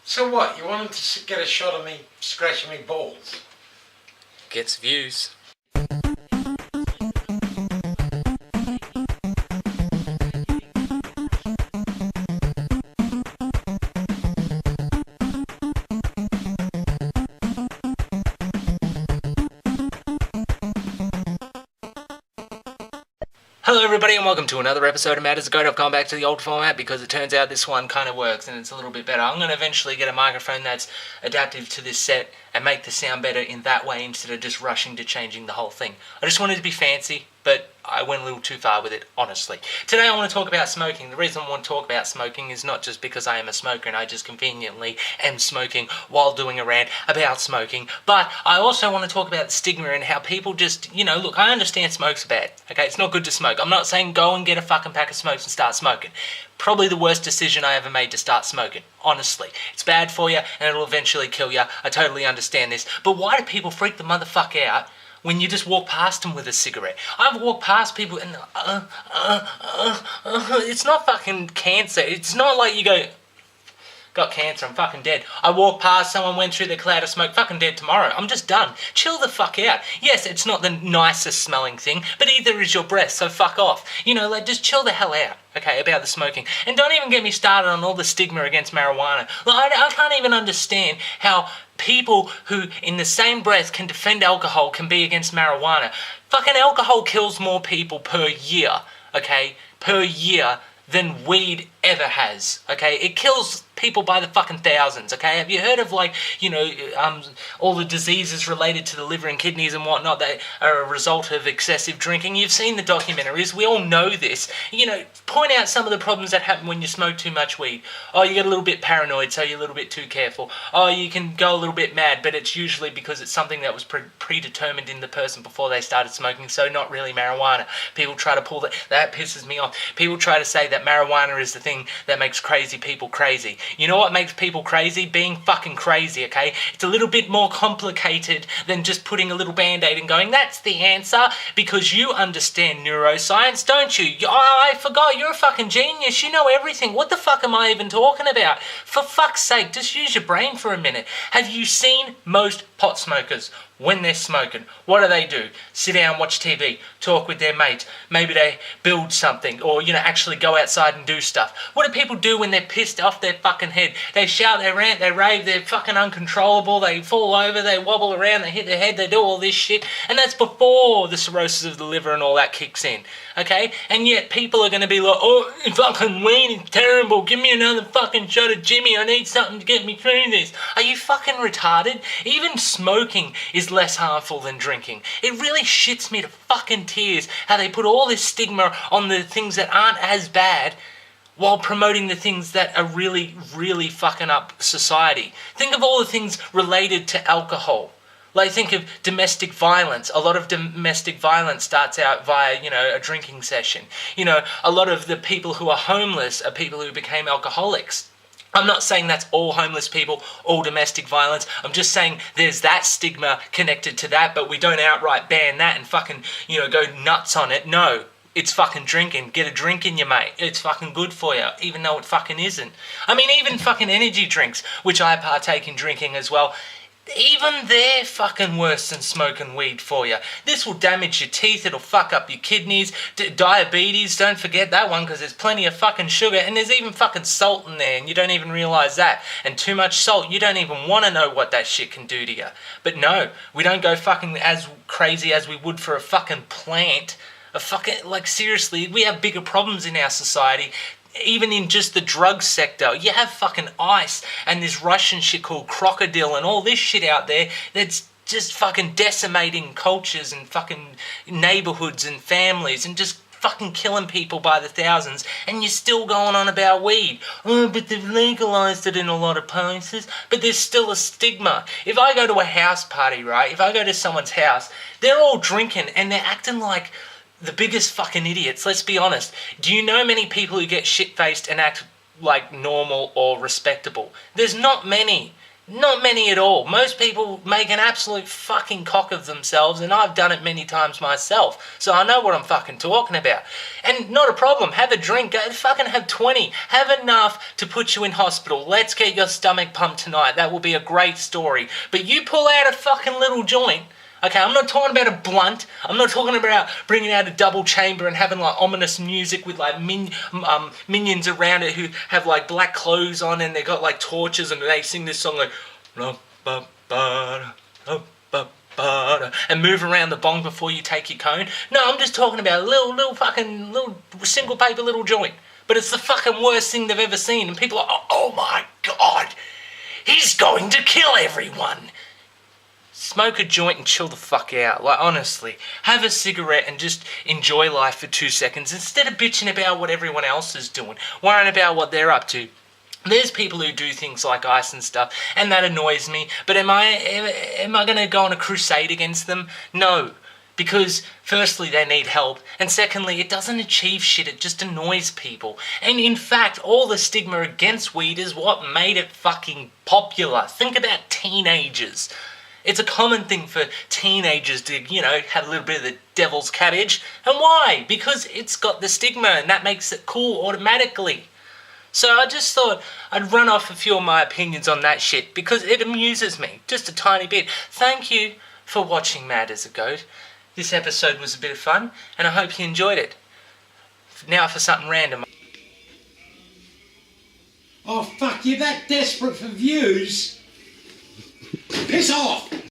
So what? You want him to get a shot of me scratching me balls? Gets views. Hello everybody and welcome to another episode of Matters Go. I've gone back to the old format because it turns out this one kind of works and it's a little bit better. I'm going to eventually get a microphone that's adaptive to this set and make the sound better in that way instead of just rushing to changing the whole thing. I just wanted to be fancy, but I went a little too far with it, honestly. Today I want to talk about smoking. The reason I want to talk about smoking is not just because I am a smoker and I just conveniently am smoking while doing a rant about smoking, but I also want to talk about the stigma and how people just, look, I understand smoke's bad, okay? It's not good to smoke. I'm not saying go and get a fucking pack of smokes and start smoking. Probably the worst decision I ever made to start smoking, honestly. It's bad for you and it'll eventually kill you. I totally understand this. But why do people freak the motherfucker out when you just walk past them with a cigarette? I've walked past people and it's not fucking cancer. It's not like you go, got cancer, I'm fucking dead. I walk past, someone went through the cloud of smoke, fucking dead tomorrow. I'm just done. Chill the fuck out. Yes, it's not the nicest smelling thing, but either is your breath, so fuck off. Just chill the hell out, okay, about the smoking. And don't even get me started on all the stigma against marijuana. I can't even understand how people who in the same breath can defend alcohol can be against marijuana. Fucking alcohol kills more people per year, okay, than weed ever has, okay? It kills people by the fucking thousands, okay? Have you heard of, all the diseases related to the liver and kidneys and whatnot that are a result of excessive drinking? You've seen the documentaries. We all know this. Point out some of the problems that happen when you smoke too much weed. Oh, you get a little bit paranoid, so you're a little bit too careful. Oh, you can go a little bit mad, but it's usually because it's something that was predetermined in the person before they started smoking, so not really marijuana. People try to pull that. That pisses me off. People try to say that marijuana is the thing that makes crazy people crazy. You know what makes people crazy? Being fucking crazy, okay? It's a little bit more complicated than just putting a little band-aid and going, that's the answer, because you understand neuroscience, don't you? Oh, I forgot, you're a fucking genius. You know everything. What the fuck am I even talking about? For fuck's sake, just use your brain for a minute. Have you seen most pot smokers when they're smoking? What do? Sit down, watch TV, talk with their mates. Maybe they build something or, actually go outside and do stuff. What do people do when they're pissed off their fucking head? They shout, they rant, they rave, they're fucking uncontrollable, they fall over, they wobble around, they hit their head, they do all this shit. And that's before the cirrhosis of the liver and all that kicks in, okay? And yet people are going to be like, oh, fucking weed is terrible, give me another fucking shot of Jimmy, I need something to get me through this. Are you fucking retarded? Even smoking is less harmful than drinking. It really shits me to fucking tears how they put all this stigma on the things that aren't as bad while promoting the things that are really, really fucking up society. Think of all the things related to alcohol. Like, think of domestic violence. A lot of domestic violence starts out via, a drinking session. A lot of the people who are homeless are people who became alcoholics. I'm not saying that's all homeless people, all domestic violence. I'm just saying there's that stigma connected to that, but we don't outright ban that and fucking, go nuts on it. No, it's fucking drinking. Get a drink in you, mate. It's fucking good for you, even though it fucking isn't. I mean, even fucking energy drinks, which I partake in drinking as well, even they're fucking worse than smoking weed for you. This will damage your teeth, it'll fuck up your kidneys, diabetes, don't forget that one because there's plenty of fucking sugar and there's even fucking salt in there and you don't even realise that. And too much salt, you don't even want to know what that shit can do to you. But no, we don't go fucking as crazy as we would for a fucking plant. Seriously, we have bigger problems in our society. Even in just the drug sector, you have fucking ice and this Russian shit called crocodile and all this shit out there that's just fucking decimating cultures and fucking neighborhoods and families and just fucking killing people by the thousands, and you're still going on about weed. Oh, but they've legalized it in a lot of places, but there's still a stigma. If I go to a house party, right, if I go to someone's house, they're all drinking and they're acting like the biggest fucking idiots, let's be honest. Do you know many people who get shit-faced and act like normal or respectable? There's not many. Not many at all. Most people make an absolute fucking cock of themselves, and I've done it many times myself. So I know what I'm fucking talking about. And not a problem. Have a drink. Go fucking have 20. Have enough to put you in hospital. Let's get your stomach pumped tonight. That will be a great story. But you pull out a fucking little joint. Okay, I'm not talking about a blunt. I'm not talking about bringing out a double chamber and having like ominous music with like minions around it who have like black clothes on and they got like torches and they sing this song like and move around the bong before you take your cone. No, I'm just talking about a little fucking little single paper little joint. But it's the fucking worst thing they've ever seen, and people are, oh my god, he's going to kill everyone. Smoke a joint and chill the fuck out. Like, honestly, have a cigarette and just enjoy life for 2 seconds instead of bitching about what everyone else is doing, worrying about what they're up to. There's people who do things like ice and stuff, and that annoys me. But am I going to go on a crusade against them? No. Because, firstly, they need help, and secondly, it doesn't achieve shit, it just annoys people. And in fact, all the stigma against weed is what made it fucking popular. Think about teenagers. It's a common thing for teenagers to, have a little bit of the devil's cabbage. And why? Because it's got the stigma and that makes it cool automatically. So I just thought I'd run off a few of my opinions on that shit because it amuses me, just a tiny bit. Thank you for watching Mad as a Goat. This episode was a bit of fun and I hope you enjoyed it. Now for something random. Oh fuck, you're that desperate for views? Piss off!